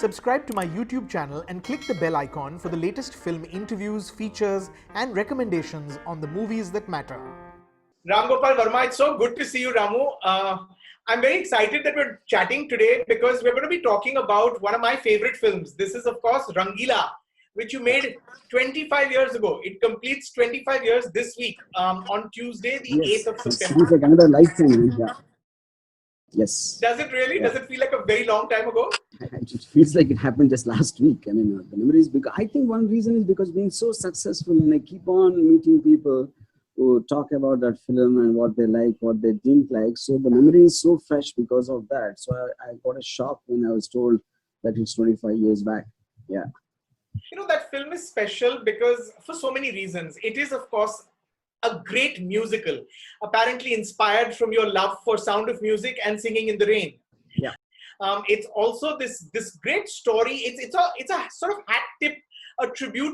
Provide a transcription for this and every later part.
Subscribe to my YouTube channel and click the bell icon for the latest film interviews, features, and recommendations on the movies that matter. Ramgopal Varma, it's so good to see you, Ramu. I'm very excited that we're chatting today because we're going to be talking about one of my favorite films. This is, of course, Rangeela, which you made 25 years ago. It completes 25 years this week on Tuesday, the 8th of It September. seems like another lifetime. Yeah. Yes. Does it really? Yeah. Does it feel like a very long time ago? It feels like it happened just last week. I mean, the memory is because I think one reason is because being so successful and I keep on meeting people who talk about that film and what they like, what they didn't like. So the memory is so fresh because of that. So I got a shock when I was told that it's 25 years back. Yeah. You know, that film is special because for so many reasons. It is, of course, a great musical, apparently inspired from your love for Sound of Music and Singing in the Rain. Yeah. It's also this great story. It's a sort of hat tip,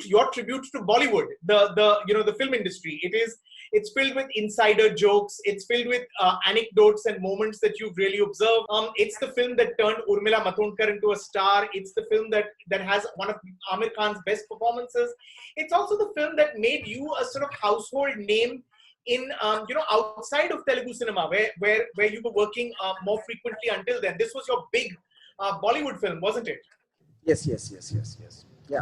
your tribute to Bollywood, the film industry. It's filled with insider jokes. It's filled with anecdotes and moments that you've really observed. It's the film that turned Urmila Matondkar into a star. It's the film that has one of Aamir Khan's best performances. It's also the film that made you a sort of household name in outside of Telugu cinema, where you were working more frequently until then. This was your big Bollywood film, wasn't it? Yes. Yeah.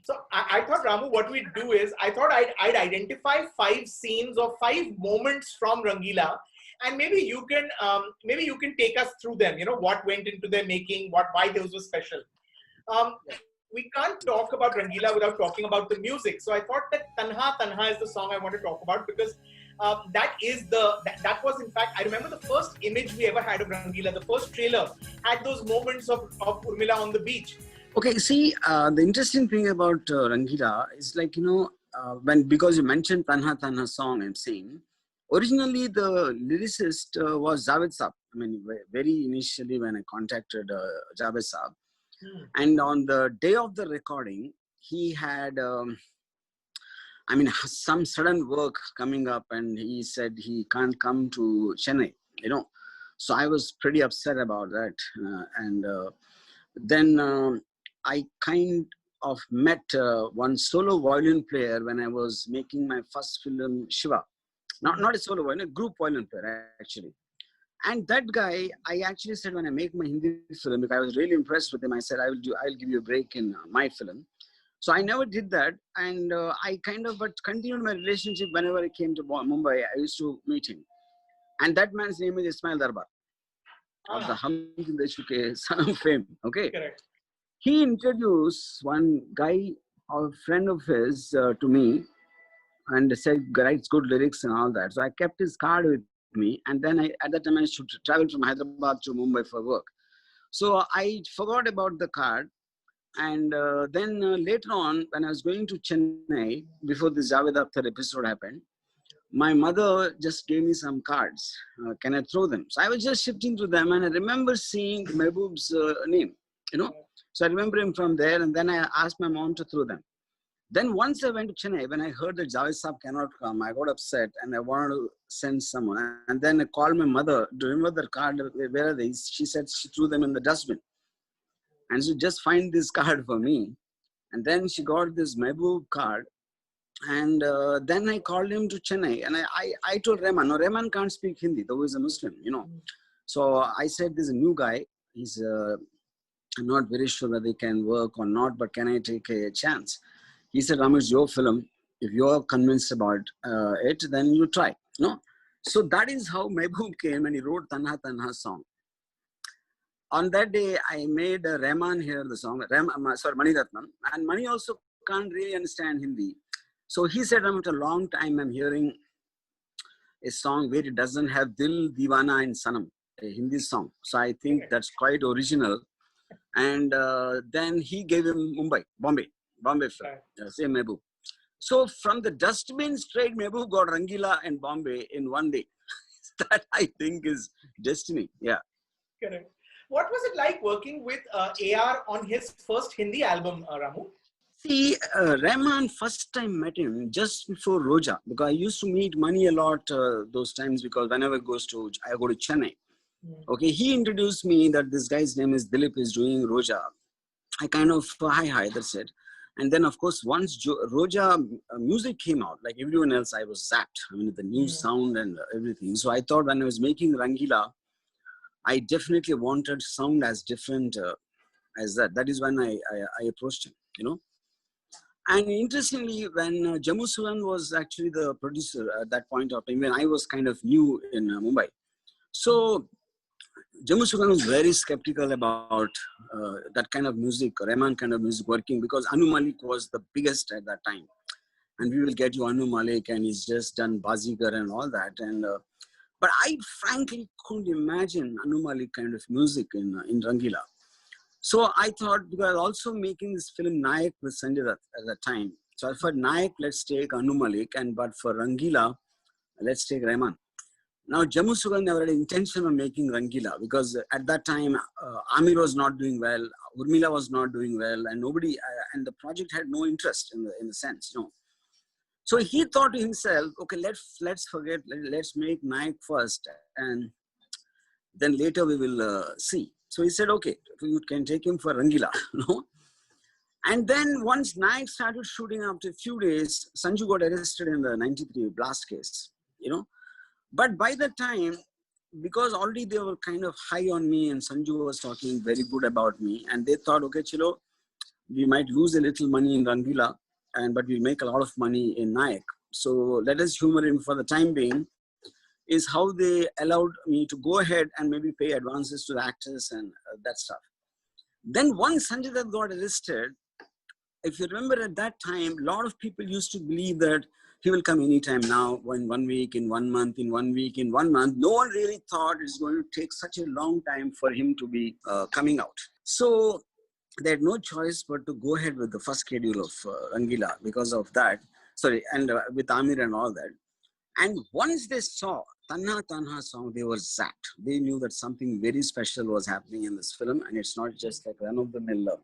So I thought, Ramu, what we'd do is, I thought I'd identify 5 scenes or 5 moments from Rangeela, and maybe you can take us through them. You know, what went into their making, why those were special. We can't talk about Rangeela without talking about the music. So I thought that Tanha Tanha is the song I want to talk about because that was in fact, I remember the first image we ever had of Rangeela. The first trailer had those moments of Urmila on the beach. Okay, see, the interesting thing about Rangeela is like, because you mentioned Tanha Tanha song I'm saying, originally the lyricist was Javed Saab. I mean, very initially when I contacted Javed Saab, and on the day of the recording, he had, some sudden work coming up and he said he can't come to Chennai, So I was pretty upset about that. Then I kind of met one solo violin player when I was making my first film, Shiva. Not a solo violin, a group violin player actually. And that guy, I actually said when I make my Hindi film, because I was really impressed with him, I said, I'll give you a break in my film. So I never did that. And I but continued my relationship whenever I came to Mumbai, I used to meet him. And that man's name is Ismail Darbar, of the Hum Zinde Chuke, Son of Fame. Okay. Correct. He introduced one guy, a friend of his, to me and said, writes good lyrics and all that. So I kept his card with me. And then at that time I used to travel from Hyderabad to Mumbai for work. So I forgot about the card. And then later on, when I was going to Chennai, before this Javed Akhtar episode happened, my mother just gave me some cards. Can I throw them? So I was just shifting through them and I remember seeing Mehboob's name, So I remember him from there, and then I asked my mom to throw them. Then once I went to Chennai, when I heard that Javed Saab cannot come, I got upset and I wanted to send someone. And then I called my mother, do you remember the card? Where are they? She said she threw them in the dustbin. And so just find this card for me. And then she got this Mehboob card. And then I called him to Chennai. And I told Rahman, no, Rahman can't speak Hindi, though he's a Muslim, So I said, there's a new guy. He's I'm not very sure whether he can work or not, but can I take a chance? He said, Ramesh, it's your film. If you're convinced about it, then you try. So that is how Mehboob came and he wrote Tanha Tanha song. On that day, I made Rahman hear the song, Mani Ratnam, and Mani also can't really understand Hindi. So he said, after a long time, I'm hearing a song where it doesn't have Dil, Deewana and Sanam, a Hindi song. So I think that's quite original. And then he gave him Bombay film, same Mehboob. So from the dustbin straight, Mehboob got Rangeela and Bombay in one day. That I think is destiny. Yeah. Correct. What was it like working with AR on his first Hindi album, Ramu? See, Rahman, first time met him just before Roja, because I used to meet Mani a lot those times, because whenever I go to Chennai. Okay, he introduced me that this guy's name is Dilip, is doing Roja. I kind of, hi, that's it. And then, of course, once Roja music came out, like everyone else, I was zapped. I mean, the new sound and everything. So I thought when I was making Rangeela, I definitely wanted sound as different as that. That is when I approached him, you know. And interestingly, when Jammu Suran was actually the producer at that point of time, when I was kind of new in Mumbai. So Jammu Suran was very skeptical about that kind of music, Rahman kind of music working, because Anu Malik was the biggest at that time. And we will get you Anu Malik, and he's just done Bazigar and all that. And but I frankly couldn't imagine Anu Malik kind of music in Rangeela. So I thought, because I was also making this film Nayak with Sanjay Dutt at that time. So I thought, Nayak, let's take Anu Malik, but for Rangeela, let's take Rahman. Now, Jammu Sugan never had intention of making Rangeela, because at that time, Aamir was not doing well, Urmila was not doing well, and nobody, and the project had no interest in the sense, you know. So he thought to himself, okay, let's forget, let's make Nayak first, and then later we will see. So he said, okay, you can take him for Rangeela, you know. And then once Nayak started shooting, after a few days, Sanju got arrested in the 93 blast case, you know. But by the time, because already they were kind of high on me and Sanju was talking very good about me, and they thought, okay, Chilo, we might lose a little money in Rangeela, but we make a lot of money in Nayak. So let us humor him for the time being, is how they allowed me to go ahead and maybe pay advances to the actors and that stuff. Then once Sanjay Dutt got arrested, if you remember at that time, a lot of people used to believe that he will come anytime now, in 1 week, in 1 month, in 1 week, in 1 month. No one really thought it's going to take such a long time for him to be coming out. So they had no choice but to go ahead with the first schedule of Rangeela because of that. Sorry, and with Aamir and all that. And once they saw Tanha Tanha song, they were zapped. They knew that something very special was happening in this film, and it's not just like run-of-the-mill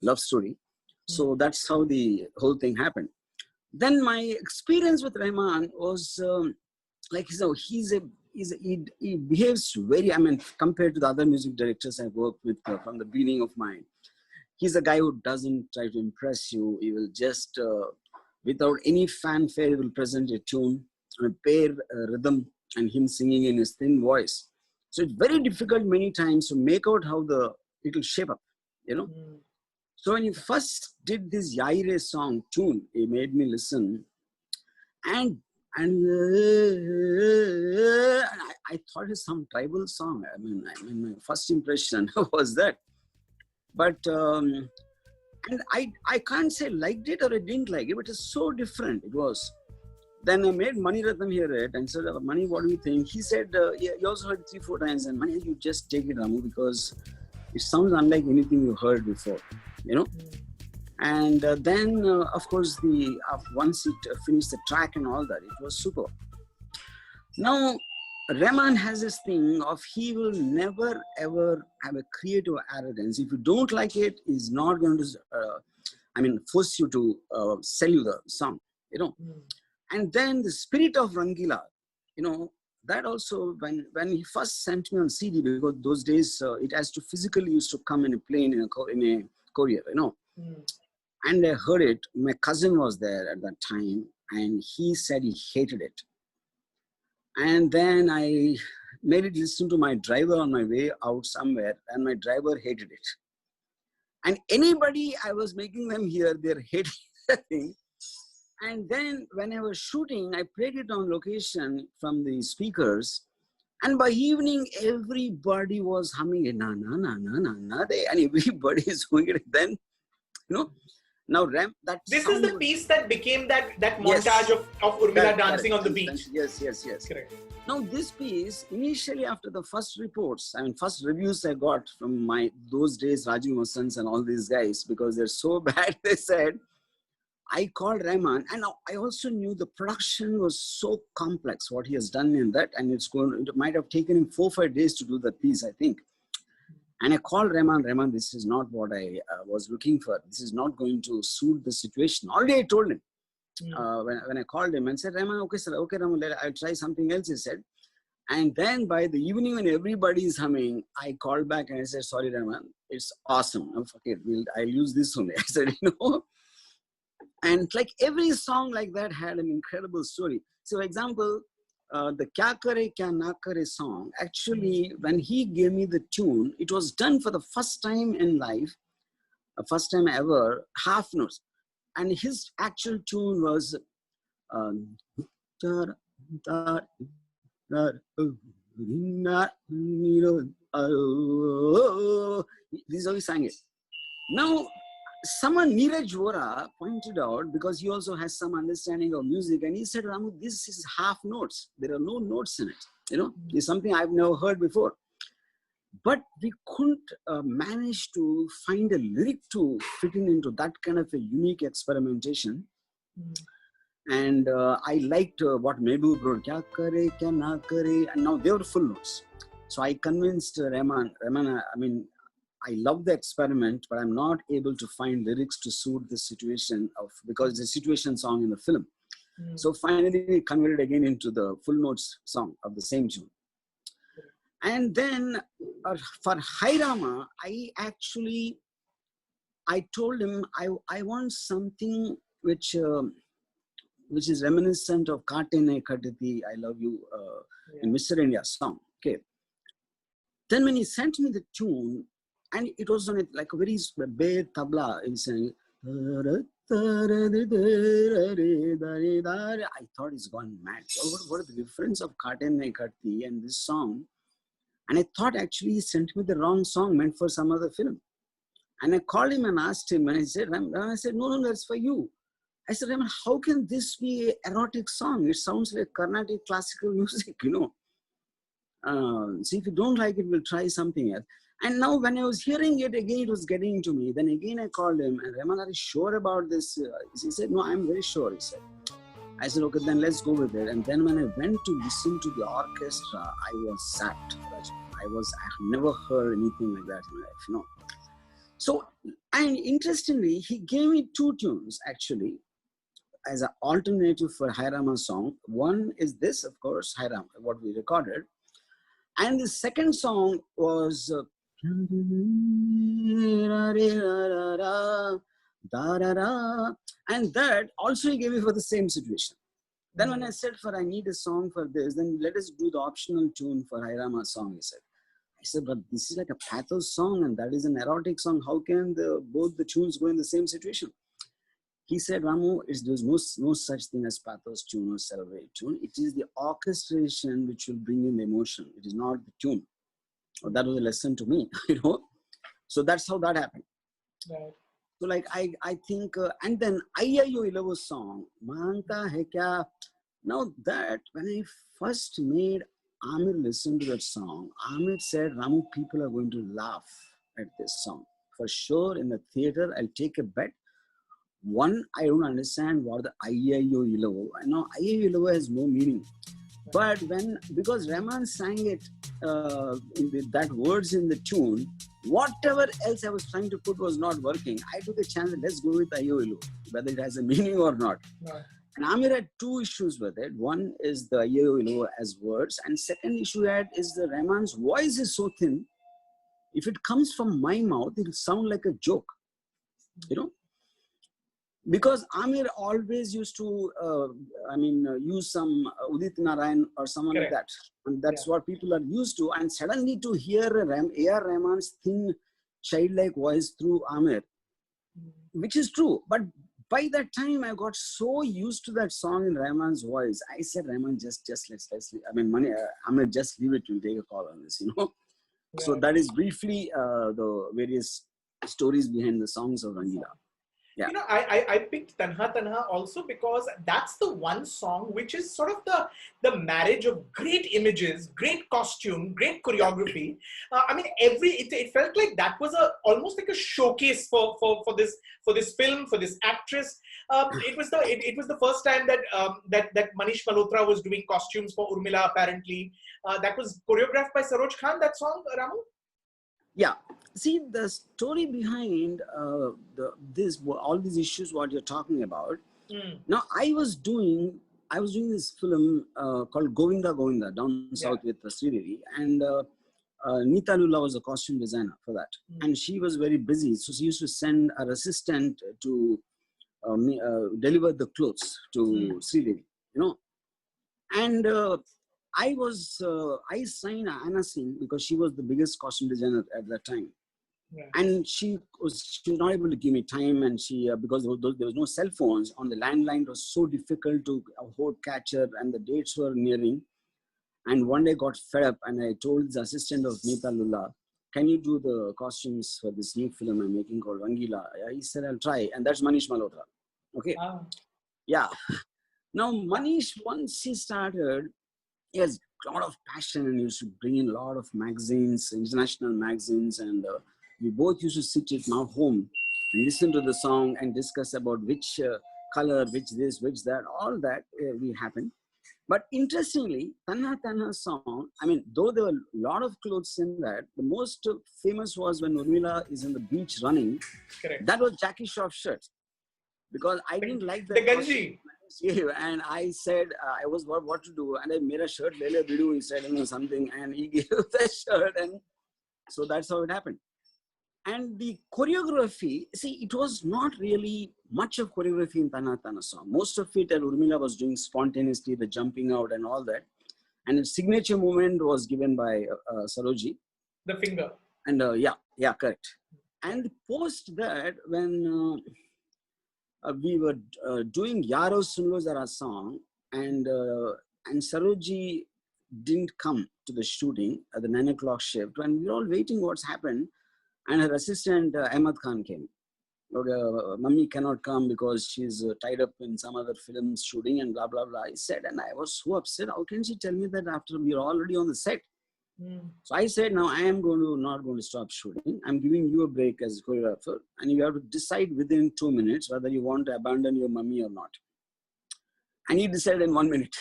love story. So that's how the whole thing happened. Then my experience with Rahman was like, you know, he behaves very, I mean, compared to the other music directors I've worked with from the beginning of mine. He's a guy who doesn't try to impress you. He will just, without any fanfare, he will present a tune, a pair rhythm, and him singing in his thin voice. So it's very difficult many times to make out how it will shape up, you know. So when he first did this Yaire song tune, he made me listen, and I thought it's some tribal song. I mean, my first impression was that. But and I can't say liked it or I didn't like it, but it's so different. It was. Then I made Mani Ratnam hear it and said, Mani, what do you think? He said, yeah, you also heard it 3-4 times, and Mani, you just take it, Ramu, because it sounds unlike anything you heard before, you know. And then, of course, once it finished the track and all that, it was super. Now, Rahman has this thing of he will never ever have a creative arrogance. If you don't like it, he's not going to, force you to sell you the song, you know. And then the spirit of Rangeela, you know, that also, when he first sent me on CD, because those days it has to physically used to come in a plane, in a courier, you know. And I heard it. My cousin was there at that time, and he said he hated it. And then I made it listen to my driver on my way out somewhere, and my driver hated it. And anybody I was making them hear, they're hating the thing. And then when I was shooting, I played it on location from the speakers. And by evening, everybody was humming it, na, na, na, na, na, na, and everybody is doing it. Then, you know, now this is the piece that became that montage of Urmila dancing on the beach. Yes. Correct. Now this piece, initially after the first reports, first reviews I got from those days, Rajeev, Masand and all these guys, because they're so bad, they said, I called Rahman, and I also knew the production was so complex, what he has done in that, and it might have taken him 4 or 5 days to do that piece, I think. And I called Rahman, this is not what I was looking for. This is not going to suit the situation. Already I told him when I called him and said, Rahman, okay, sir, okay, Rahman, I'll try something else, he said. And then by the evening when everybody is humming, I called back and I said, sorry, Rahman, it's awesome. Oh, fuck it, I'll use this only. I said, and like every song like that had an incredible story. So for example, the Kya Kare Kya Na Kare song, actually, when he gave me the tune, it was done for the first time in life, first time ever, half notes. And his actual tune was, this is how he sang it. Now, someone, Neeraj Vora, pointed out, because he also has some understanding of music, and he said, Ramu, this is half notes. There are no notes in it. It's something I've never heard before. But we couldn't manage to find a lyric to fit into that kind of a unique experimentation. And I liked what Mehboob wrote, Kya kare, kya na kare, and now they were full notes. So I convinced Rahman, I mean, I love the experiment, but I'm not able to find lyrics to suit the situation because it's a situation song in the film. So finally we converted again into the full notes song of the same tune. And then for Hai Rama, I told him I want something which is reminiscent of Katene Katati, I Love You, in Mr. India song. Okay. Then when he sent me the tune, and it was on it like a very bay tabla, he sang, I thought he's gone mad. What is the difference of Katene Katati and this song? And I thought actually he sent me the wrong song meant for some other film. And I called him and asked him, and I said, no, that's for you. I said, Rahman, how can this be an erotic song? It sounds like Carnatic classical music, See, if you don't like it, we'll try something else. And now when I was hearing it again, it was getting to me. Then again, I called him, and Rahman, are you sure about this? He said, no, I'm very sure, he said. I said, okay, then let's go with it. And then when I went to listen to the orchestra, I was sapped. I've never heard anything like that in my life, So, and interestingly, he gave me two tunes, actually, as an alternative for Hai Rama song. One is this, of course, Hai Rama, what we recorded. And the second song was and that also he gave me for the same situation. Then when I said, I need a song for this, then let us do the optional tune for Hai Rama song, he said. I said, but this is like a pathos song and that is an erotic song. How can both the tunes go in the same situation? He said, Ramu, there's no such thing as pathos tune or celebrate tune. It is the orchestration which will bring in the emotion. It is not the tune. That was a lesson to me, So that's how that happened. Right. So like I think, and then Ayyo Ilavo song, Manta Hai Kya. Now that when I first made Aamir listen to that song, Aamir said, Ramu, people are going to laugh at this song. For sure, in the theater, I'll take a bet. One, I don't understand what the Ayyo Ilavo. I know Ayyo Ilavo has no meaning. But because Rahman sang it, that words in the tune, whatever else I was trying to put was not working. I took a chance, let's go with Ayyo Ilavo, whether it has a meaning or not. Right. And Aamir had two issues with it. One is the Ayyo Ilavo as words, and second issue is the Rahman's voice is so thin. If it comes from my mouth, it'll sound like a joke, Because Aamir always used to, use some Udit Narayan or someone like that. And that's what people are used to. And suddenly to hear A.R. Rahman's thin, childlike voice through Aamir, which is true. But by that time, I got so used to that song in Rahman's voice. I said, Rahman, just let's Aamir, just leave it. We'll take a call on this, Yeah. So that is briefly the various stories behind the songs of Rangeela. Yeah. I picked Tanha Tanha also because that's the one song which is sort of the marriage of great images, great costume, great choreography. It felt like that was almost like a showcase for this film, for this actress. It was the first time that Manish Malhotra was doing costumes for Urmila. Apparently, that was choreographed by Saroj Khan. That song, Ramu. Yeah. See, the story behind all these issues, what you're talking about. Now, I I was doing this film called Govinda Govinda down south with Sridevi, and Neeta Lula was a costume designer for that, and she was very busy, so she used to send her assistant to deliver the clothes to Sridevi, and I signed Anna Singh because she was the biggest costume designer at that time. Yeah. And she was not able to give me time, and because there was no cell phones on the landline, it was so difficult to catch her, and the dates were nearing. And one day I got fed up, and I told the assistant of Neeta Lula, "Can you do the costumes for this new film I'm making called Rangeela?" He said, "I'll try," and that's Manish Malhotra. Okay, yeah. Now Manish, once he started, he has a lot of passion, and he used to bring in a lot of magazines, international magazines, and we both used to sit at my home and listen to the song and discuss about which color, which this, which that, all that we happened. But interestingly, Tanha Tanha song, I mean, though there were a lot of clothes in that, the most famous was when Urmila is in the beach running. Correct. That was Jackie Shroff's shirt. Because I didn't like that. The Ganji. And I said, I was what to do. And I made a shirt, Lele Bidu, he said, something, and he gave the shirt. And so that's how it happened. And the choreography, see, it was not really much of choreography in Tana Tana song. Most of it, Urmila was doing spontaneously, the jumping out and all that. And the signature movement was given by Saroji. The finger. And yeah, correct. And post that, when we were doing Yaro Sunlo Zara song, and Saroji didn't come to the shooting at the 9 o'clock shift, and we were all waiting what's happened. And her assistant, Ahmad Khan, came. Mummy cannot come because she's tied up in some other film shooting and blah, blah, blah. I said, and I was so upset. How can she tell me that after we're already on the set? So I said, now I am not going to stop shooting. I'm giving you a break as a choreographer. And you have to decide within 2 minutes whether you want to abandon your mummy or not. And he decided in 1 minute.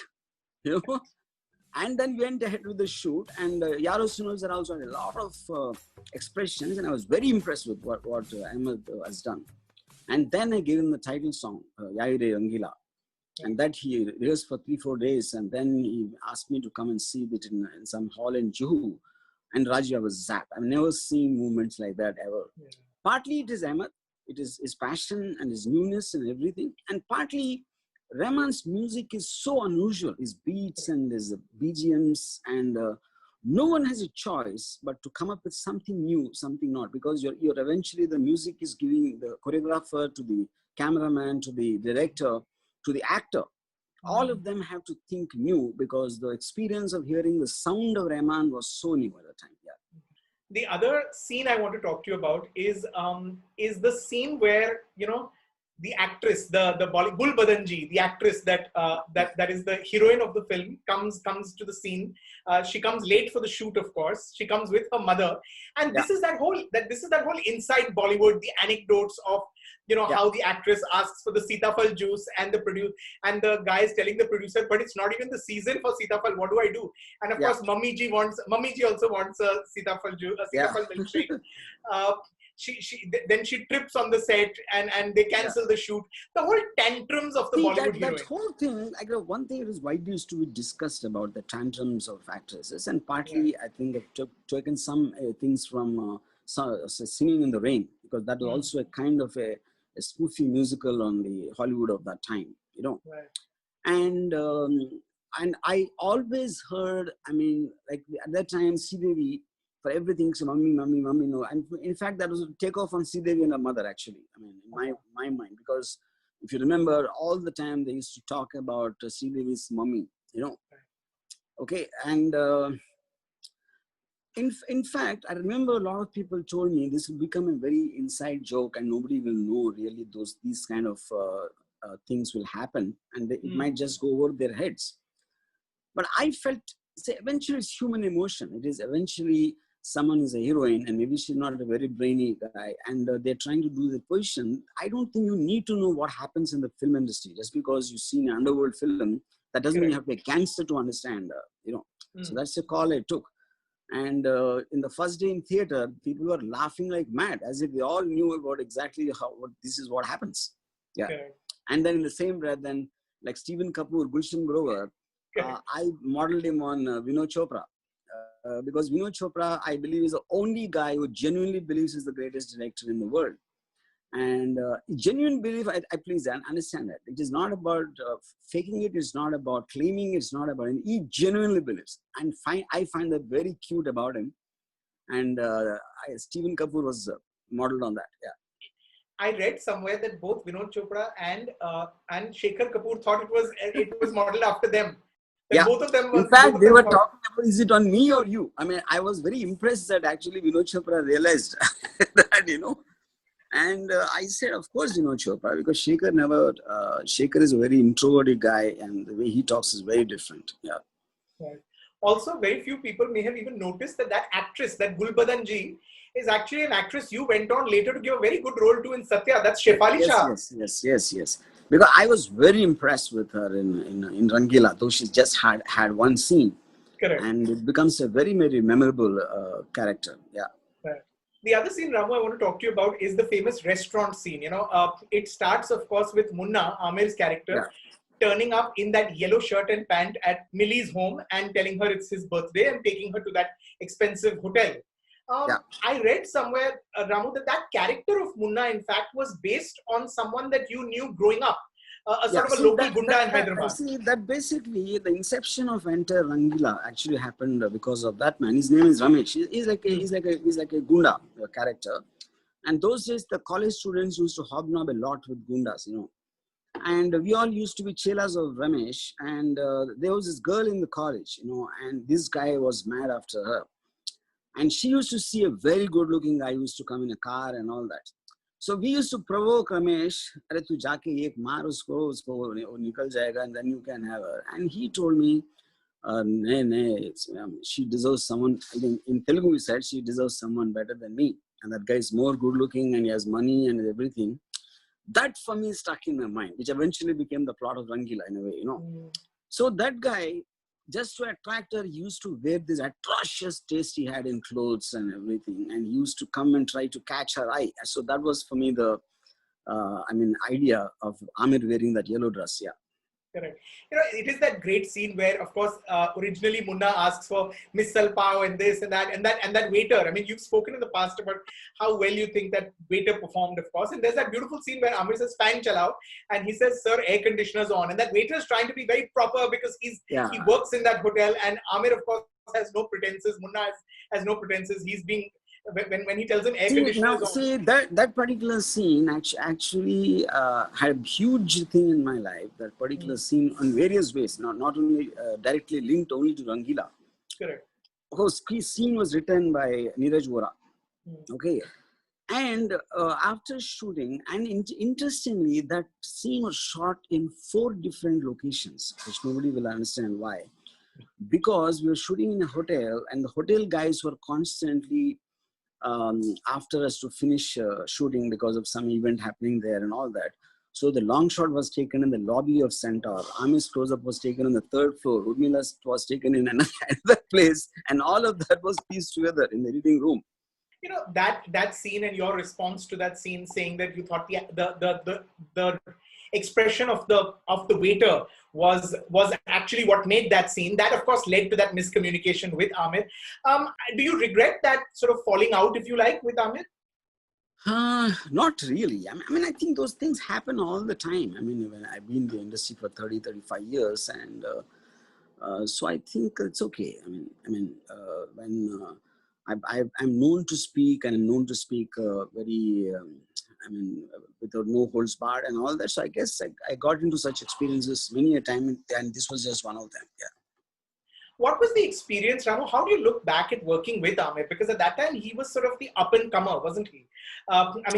And then we went ahead with the shoot, and Yaro Sunos are also had a lot of expressions, and I was very impressed with what Ahmed has done. And then I gave him the title song, Yaire Rangeela, and that he rehearsed for 3-4 days, and then he asked me to come and see it in some hall in Juhu, and Rajeev, I was zapped. I've never seen movements like that ever. Yeah. Partly it is Ahmed, it is his passion and his newness and everything, and partly Rahman's music is so unusual, his beats and his BGMs, and no one has a choice but to come up with something new, something not, because you're eventually, the music is giving the choreographer to the cameraman, to the director, to the actor. All of them have to think new because the experience of hearing the sound of Rahman was so new at the time. Yeah. The other scene I want to talk to you about is the scene where, the actress, the Gul Badanji, the actress that is the heroine of the film, comes to the scene. She comes late for the shoot, of course. She comes with her mother, and this is that whole inside Bollywood, the anecdotes of how the actress asks for the Sitafal juice, and the guy is telling the producer, but it's not even the season for Sitafal. What do I do? And of course, Mummy ji also wants a Sitafal juice, a Sitafal milkshake. Then she trips on the set, and they cancel the shoot. The whole tantrums of the Bollywood heroine. That whole thing, one thing is widely used to be discussed about the tantrums of actresses, and partly I think I've taken some things from Singing in the Rain, because that was also a kind of a spoofy musical on the Hollywood of that time, Right. And I always heard, at that time, Sridevi, for everything, so mummy, no. And in fact, that was a takeoff on Sridevi and her mother, actually. In my mind, because if you remember, all the time they used to talk about Sridevi's mummy, Okay, and in fact, I remember a lot of people told me this will become a very inside joke, and nobody will know really these kind of things will happen, and it might just go over their heads. But I felt, eventually it's human emotion. It is eventually someone is a heroine, and maybe she's not a very brainy guy, and they're trying to do the position. I don't think you need to know what happens in the film industry. Just because you've seen an underworld film, that doesn't mean you have to be a gangster to understand, So that's the call I took. And in the first day in theater, people were laughing like mad, as if they all knew about exactly this is what happens. Yeah. Okay. And then in the same breath, then like Stephen Kapoor, Gulshan Grover, I modeled him on Vinod Chopra. Because Vinod Chopra, I believe, is the only guy who genuinely believes is the greatest director in the world. And genuine belief, I please understand that. It is not about faking it. It's not about claiming. It's not about, and he genuinely believes. And I find that very cute about him. And Stephen Kapoor was modeled on that. Yeah. I read somewhere that both Vinod Chopra and Shekhar Kapoor thought it was modeled after them. That Yeah. both of them In fact, they were talking about, is it on me or you? I mean, I was very impressed that actually Vinod Chopra realized that, you know. And I said, of course, Vinod Chopra, because Shekhar never, Shekhar is a very introverted guy, and the way he talks is very different. Yeah. Right. Also, very few people may have even noticed that actress, that Gulbadan ji, is actually an actress you went on later to give a very good role to in Satya. That's Shefali Shah. Yes. Because I was very impressed with her in Rangeela, though she just had one scene. Correct. And it becomes a very, very memorable character. Yeah. Right. The other scene, Ramu, I want to talk to you about is the famous restaurant scene. It starts, of course, with Munna, Aamir's character, turning up in that yellow shirt and pant at Millie's home and telling her it's his birthday and taking her to that expensive hotel. I read somewhere, Ramu, that character of Munna, in fact, was based on someone that you knew growing up. Sort of a local gunda in Hyderabad. See, that basically the inception of entire Rangeela actually happened because of that man. His name is Ramesh. He's like a gunda character. And those days, the college students used to hobnob a lot with gundas, you know. And we all used to be chelas of Ramesh. And there was this girl in the college, you know, and this guy was mad after her. And she used to see a very good-looking guy who used to come in a car and all that. So we used to provoke Ramesh, "Arey tu jaake ek maar usko nikal jayega, and then you can have her." And he told me, she deserves someone. In Telugu we said she deserves someone better than me, and that guy is more good-looking and he has money and everything. That for me stuck in my mind, which eventually became the plot of Rangeela in a way, you know. So that guy, just to attract her, he used to wear this atrocious taste he had in clothes and everything, and he used to come and try to catch her eye. So that was for me the, idea of Aamir wearing that yellow dress. Yeah. Correct. It is that great scene where, of course, originally Munna asks for Missal Pav and this and that waiter. I mean, you've spoken in the past about how well you think that waiter performed, of course. And there's that beautiful scene where Aamir says, "Fan chalao," and he says, "Sir, air conditioner's on." And that waiter is trying to be very proper because he works in that hotel. And Aamir, of course, has no pretenses. Munna has no pretenses. He's being when he tells him air conditioner is on. See, that particular scene actually had a huge thing in my life. That particular scene on various ways, not only directly linked only to Rangeela. Correct. Of course, this scene was written by Neeraj Vora. Okay. And after shooting, and interestingly, that scene was shot in 4 different locations, which nobody will understand why. Because we were shooting in a hotel, and the hotel guys were constantly after us to finish shooting because of some event happening there and all that. So the long shot was taken in the lobby of Centaur. Aamir's close-up was taken on the 3rd floor. Urmila's was taken in another place. And all of that was pieced together in the editing room. That scene and your response to that scene, saying that you thought the expression of the waiter was actually what made that scene. That, of course, led to that miscommunication with Aamir. Do you regret that sort of falling out, if you like, with Aamir? Not really. I mean, I think those things happen all the time. I mean, when I've been in the industry for 35 years, and so I think it's okay. When I'm known to speak, and I'm known to speak very, without no holds barred and all that. So I guess I got into such experiences many a time, and this was just one of them. Yeah. What was the experience, Ramu? How do you look back at working with Aamir? Because at that time, he was sort of the up-and-comer, wasn't he?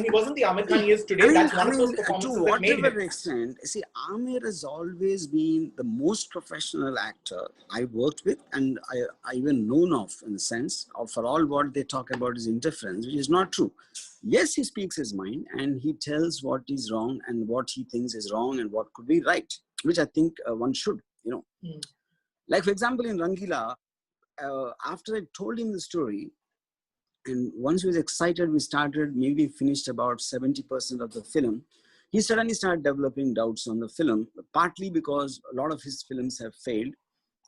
He wasn't the Aamir Khan he is today. That's one of those performances that made him. To whatever extent, see, Aamir has always been the most professional actor I worked with, and I even known of, in the sense of, for all what they talk about is interference, which is not true. Yes, he speaks his mind, and he tells what is wrong and what he thinks is wrong and what could be right, which I think one should, Like, for example, in Rangeela, after I told him the story, and once he was excited, we finished about 70% of the film. he suddenly started developing doubts on the film, partly because a lot of his films have failed,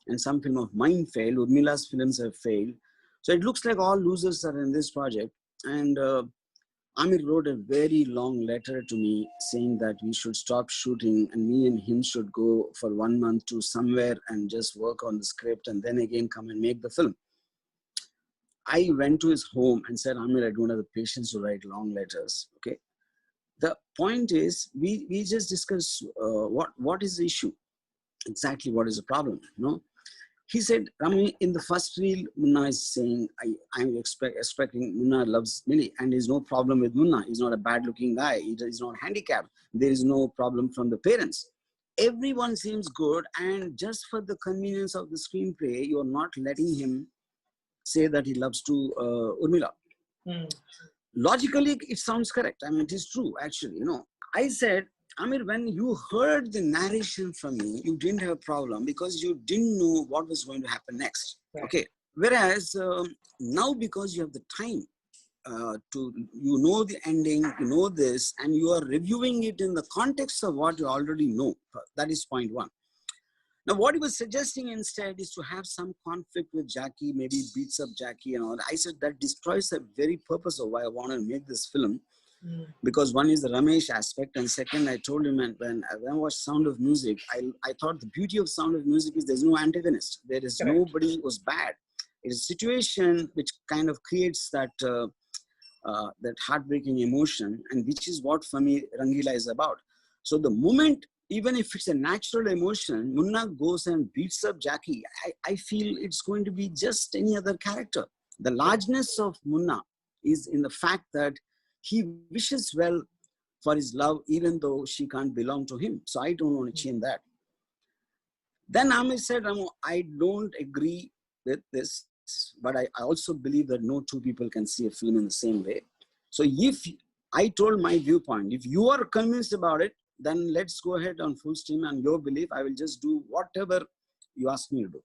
and some film of mine failed. Urmila's films have failed. So it looks like all losers are in this project. And Aamir wrote a very long letter to me saying that we should stop shooting and me and him should go for 1 month to somewhere and just work on the script and then again come and make the film. I went to his home and said, Aamir, I don't have the patience to write long letters. Okay. The point is, we just discuss what is the issue, exactly what is the problem, you know. He said, Rami, in the first reel, Munna is saying, I'm expecting Munna loves Millie, and there's no problem with Munna. He's not a bad-looking guy. He's not handicapped. There is no problem from the parents. Everyone seems good, and just for the convenience of the screenplay, you're not letting him say that he loves to Urmila. Logically, it sounds correct. I mean, it is true, actually, you know. I said, Aamir, when you heard the narration from me, you didn't have a problem because you didn't know what was going to happen next. Right. Okay. Whereas now, because you have the time you know the ending, you know this, and you are reviewing it in the context of what you already know. That is point one. Now, what he was suggesting instead is to have some conflict with Jackie, maybe beats up Jackie and all. I said that destroys the very purpose of why I want to make this film. Because one is the Ramesh aspect, and second, I told him, and when I watched Sound of Music, I thought the beauty of Sound of Music is there's no antagonist. There is Correct. Nobody was bad. It is a situation which kind of creates that that heartbreaking emotion, and which is what for me Rangeela is about. So the moment, even if it's a natural emotion, Munna goes and beats up Jackie, I feel it's going to be just any other character. The largeness of Munna is in the fact that he wishes well for his love, even though she can't belong to him. So I don't want to change that. Then Aamir said, I don't agree with this, but I also believe that no two people can see a film in the same way. So if I told my viewpoint, if you are convinced about it, then let's go ahead on full steam and your belief. I will just do whatever you ask me to do.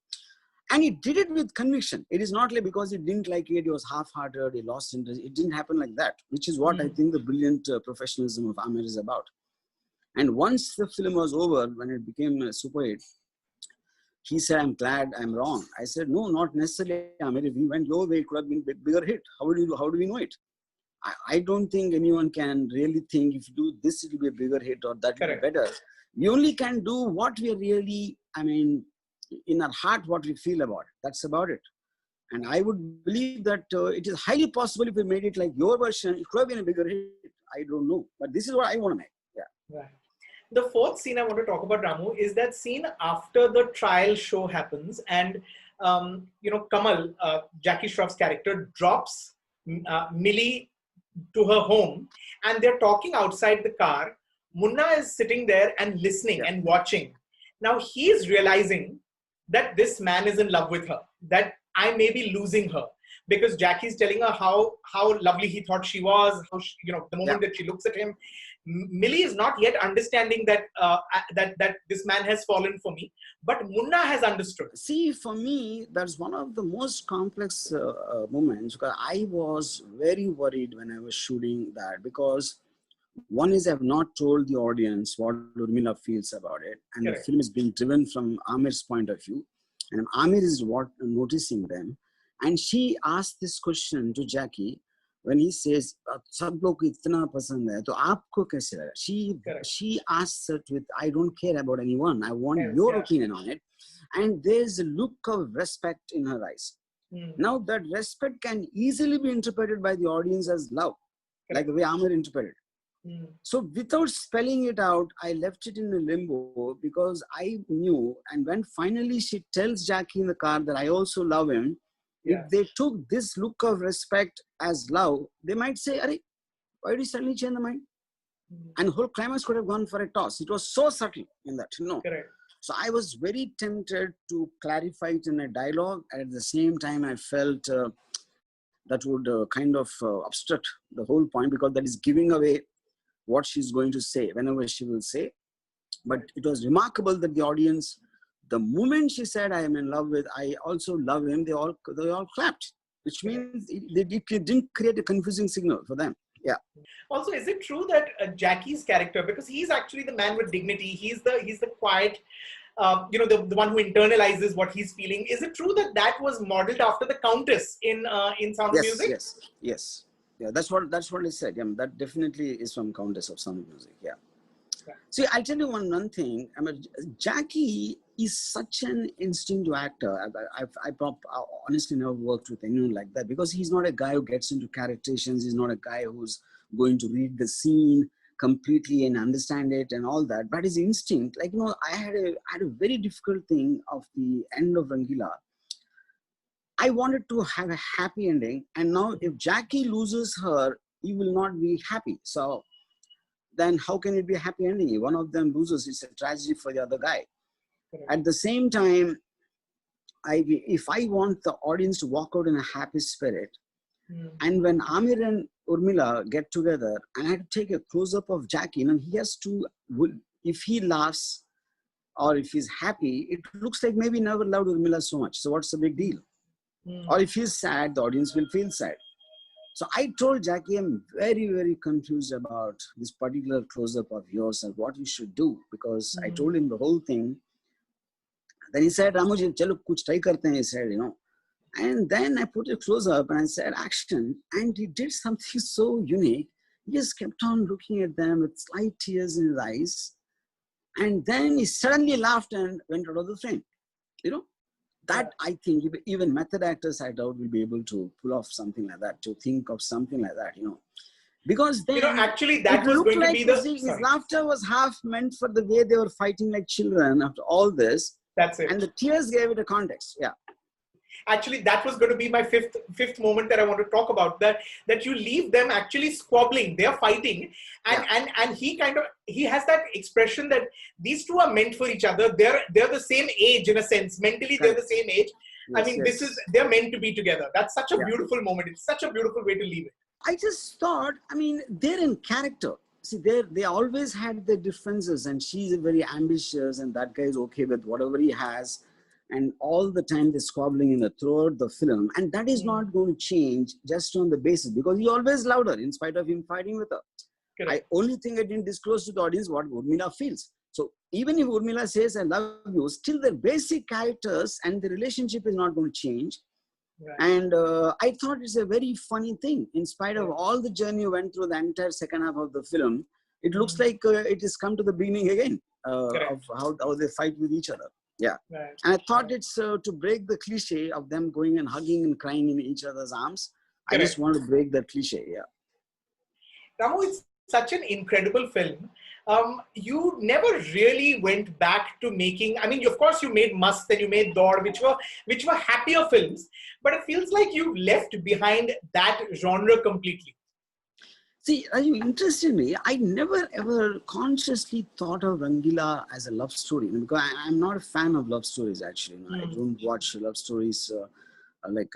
And he did it with conviction. It is not like because he didn't like it, he was half-hearted, he lost interest. It didn't happen like that, which is what I think the brilliant professionalism of Aamir is about. And once the film was over, when it became a super hit, he said, I'm glad I'm wrong. I said, no, not necessarily, Aamir. If we went your way, it could have been a bigger hit. How do we know it? I don't think anyone can really think if you do this, it will be a bigger hit or that will be better. We only can do what we are really, in our heart, what we feel about it. That's about it. And I would believe that it is highly possible if we made it like your version, it could have been a bigger hit. I don't know. But this is what I want to make. Yeah. Right. The fourth scene I want to talk about, Ramu, is that scene after the trial show happens and, Kamal, Jackie Shroff's character, drops Millie to her home and they're talking outside the car. Munna is sitting there and listening and watching. Now he's realizing that this man is in love with her, that I may be losing her, because Jackie's telling her how lovely he thought she was, how she, the moment that she looks at him. Millie is not yet understanding that that this man has fallen for me, but Munna has understood. See, for me, that's one of the most complex moments, because I was very worried when I was shooting that, because one is I've not told the audience what Urmila feels about it, and the film is being driven from Aamir's point of view, and Aamir is noticing them, and she asked this question to Jackie when he says, "Sab log ko itna pasand hai, to aapko kaise laga?" She asks it with, "I don't care about anyone. I want your opinion on it," and there's a look of respect in her eyes. Now that respect can easily be interpreted by the audience as love, like the way Aamir interpreted. So without spelling it out, I left it in a limbo because I knew, and when finally she tells Jackie in the car that I also love him, if they took this look of respect as love, they might say, "Arey, why did you suddenly change the mind?" And the whole climax could have gone for a toss. It was so subtle in that, So I was very tempted to clarify it in a dialogue. At the same time, I felt that would kind of obstruct the whole point, because that is giving away what she's going to say whenever she will say. But it was remarkable that the audience, the moment she said, "I am in love with, I also love him," they all clapped, which means it didn't create a confusing signal for them. Yeah. Also, is it true that Jackie's character, because he's actually the man with dignity, he's the quiet, the one who internalizes what he's feeling. Is it true that that was modeled after the Countess in Sound of Yes, Music? yes. Yeah, that's what I said. Yeah, that definitely is from Countess of Sound of Music. Yeah. See, I'll tell you one thing. I mean, Jackie is such an instinctive actor. I honestly never worked with anyone like that, because he's not a guy who gets into characterizations. He's not a guy who's going to read the scene completely and understand it and all that. But his instinct, like, I had a very difficult thing of the end of Rangeela. I wanted to have a happy ending, and now if Jackie loses her, he will not be happy. So then how can it be a happy ending? If one of them loses, it's a tragedy for the other guy. Correct. At the same time, if I want the audience to walk out in a happy spirit, and when Aamir and Urmila get together, and I had to take a close-up of Jackie, he has to, if he laughs or if he's happy, it looks like maybe he never loved Urmila so much. So what's the big deal? Or if he's sad, the audience will feel sad. So I told Jackie, I'm very, very confused about this particular close-up of yours and what you should do, because I told him the whole thing. Then he said, Ramuji, chalo kuch try karte hain, he said, And then I put a close-up and I said, action. And he did something so unique. He just kept on looking at them with slight tears in his eyes. And then he suddenly laughed and went out of the frame. That I think even method actors, I doubt, will be able to pull off something like that, to think of something like that, Because then, actually that was going to be his laughter was half meant for the way they were fighting like children after all this. That's it. And the tears gave it a context. Yeah. Actually, that was going to be my fifth moment that I want to talk about, that you leave them actually squabbling. They're fighting, and he has that expression that these two are meant for each other. They're the same age in a sense. Mentally, they're the same age. Yes, they're meant to be together. That's such a beautiful moment. It's such a beautiful way to leave it. I just thought, they're in character. See, they always had their differences, and she's very ambitious, and that guy is okay with whatever he has. And all the time they're squabbling throughout the film. And that is not going to change just on the basis, because he always loved her in spite of him fighting with her. Correct. Only thing I didn't disclose to the audience what Urmila feels. So even if Urmila says, I love you, still their basic characters and the relationship is not going to change. Right. And I thought it's a very funny thing. In spite of all the journey you went through the entire second half of the film, it looks like it has come to the beginning again of how they fight with each other. Yeah. Right. And I thought it's to break the cliche of them going and hugging and crying in each other's arms. Correct. I just want to break that cliche. Yeah. Ramu, it's such an incredible film. You never really went back to making, of course you made Mast and you made Daud, which were happier films, but it feels like you left behind that genre completely. See, interestingly, I never ever consciously thought of Rangeela as a love story, because I'm not a fan of love stories actually. I don't watch love stories like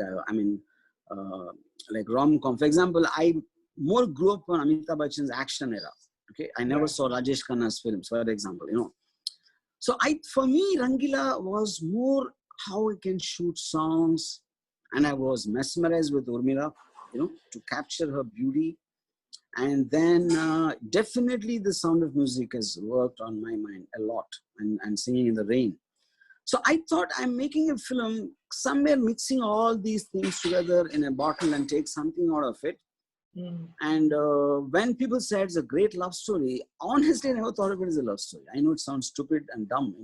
rom-com. For example, I more grew up on Amitabh Bachchan's action era. Okay, I never saw Rajesh Khanna's films, for example. So for me, Rangeela was more how I can shoot songs, and I was mesmerized with Urmila, to capture her beauty. And then definitely the Sound of Music has worked on my mind a lot, and Singing in the Rain. So I thought I'm making a film somewhere mixing all these things together in a bottle and take something out of it. And when people say it's a great love story, honestly, I never thought of it as a love story. I know it sounds stupid and dumb,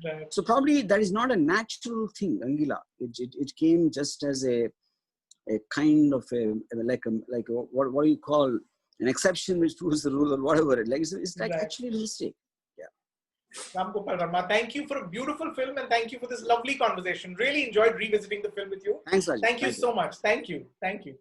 Right. So probably that is not a natural thing, Rangeela. It came just as a kind of what do you call an exception which proves the rule or whatever. It's like actually a mistake. Yeah. Ramgopal Varma, thank you for a beautiful film, and thank you for this lovely conversation. Really enjoyed revisiting the film with you. Thanks, Rajeev. Thank you so much. Thank you. Thank you.